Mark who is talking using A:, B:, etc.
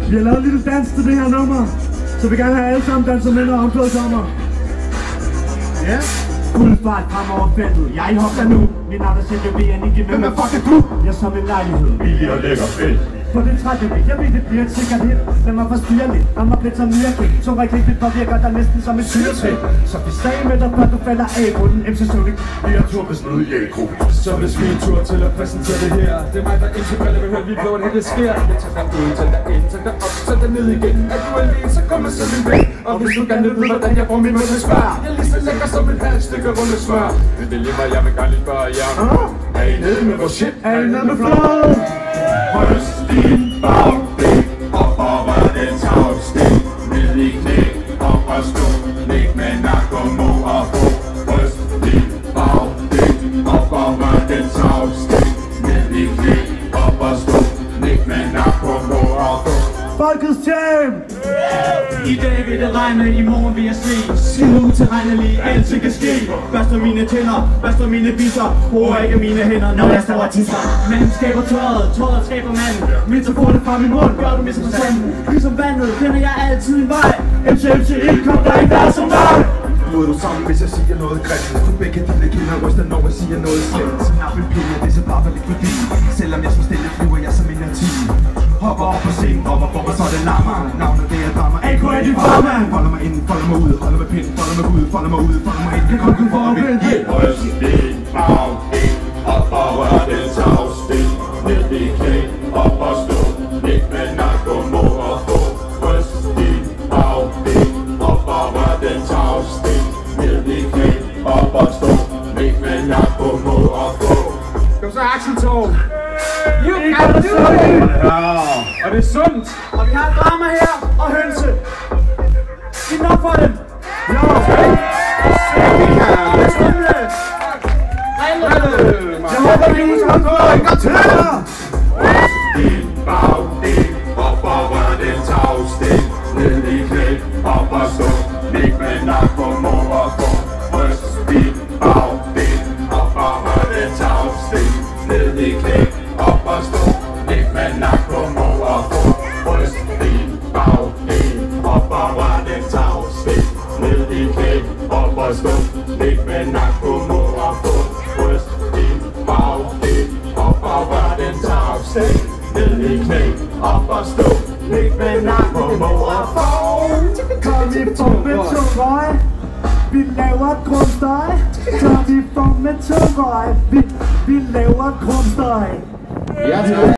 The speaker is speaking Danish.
A: Vi har lavet en lille dans til det her nummer, så vi gerne have alle sammen danser med, når omklædet kommer. Ja. Fuld fart frem over feltet. Jeg hopper nu. Min navn er Sergio Vianney. Hvem er fucking du? Jeg er som en lejlighed.
B: Billig og lækker fedt.
A: På den trætte væk, jeg ved det bliver et sikkert hit. Lad mig forstyrre lidt, lad mig blive som mirakel. Så rigtig det påvirker dig næsten som et syretræk. Så vi sagde med dig, før du falder af på den MC Sonic. Vi har tur med sådan noget i A-gruppen.
C: Så hvis vi en tur til at præsentere det her. Det er mig, der integrerer, vi hører, vi på, hvordan det sker. Jeg tager dig ud, tager dig ind, tager dig op, tager dig ned igen. Er du alene, så kommer selv en væk. Og hvis du gerne ved, hvordan jeg får min møde smør. Jeg er lige så lækker som et halvt stykke runde smør. Det vælger mig, jeg vil gerne lige spørge jer. Er I nede med vores shit?
A: Er I nede med flow?
B: Bryst din bagdel, op over den tagsten. Ned i knæ, op og stå. Læg med nakke og mo og ho. Bryst din bagdel, op over den tagsten. Ned i knæ, op og stå. Læg med nakke og mo og ho.
A: Folkets jam!
D: I dag vil det regne, i morgen vil jeg sne. Side ud til regne lige, alting kan ske. Børster mine tænder, børster mine biser. Bruger ikke mine hænder, når jeg står og tisser. Manden skaber tøjet, tøjet skaber manden. Metaforerne fra min mund, gør du misforstand. Ligesom vandet, finder jeg altid en vej. MC, kom der ikke der som dig.
C: Nu er du sammen, hvis jeg siger noget grimt. Du begge dine kinder ryster, når jeg siger noget slemt. Snap en pille, det er så bare lidt forbi. Selvom jeg så stille flyver, jeg som en arti. Hopper op på scenen, hopper på mig, så det lammer. Navnet det er drama, AK er din farmand. Folder mig ind, folder mig ud, holder mig pind, folder mig ud, folder mig ud, folder mig ind. Jeg kommer kun for at vinde.
B: Bryst din bagdel, op over den tagsten. Ned i knæ, op og stå. Læg med nakke og mo og ho. Bryst din bagdel, op over den tagsten. Ned i knæ, op og stå. Læg med nakke og mo og ho.
C: Kom så, Axeltog. You can do it! Og det er sundt.
D: Og vi har et drama her, og hønse. Giv den op for dem.
A: Ja! Jeg håber, vi kan få en gang til!
B: Din bagdel, op over den tagsten. Ned i knæ, op og stå. Læg med nakke og mo og ho. Bryst din bagdel, op over den tagsten. Ned i knæ, op og stå. Læg med nakke og mo og ho. Bryst din bagdel, op over den tagsten. Ned i knæ, op og stå. Læg med nakke og mo og ho. Bryst din bagdel, op over den tagsten. Ned i knæ, op og stå. Læg med nakke og mo og ho.
A: Kom i form med togrøg. Vi laver krumstøj. Kom i form med togrøg. Vi laver krumstøj.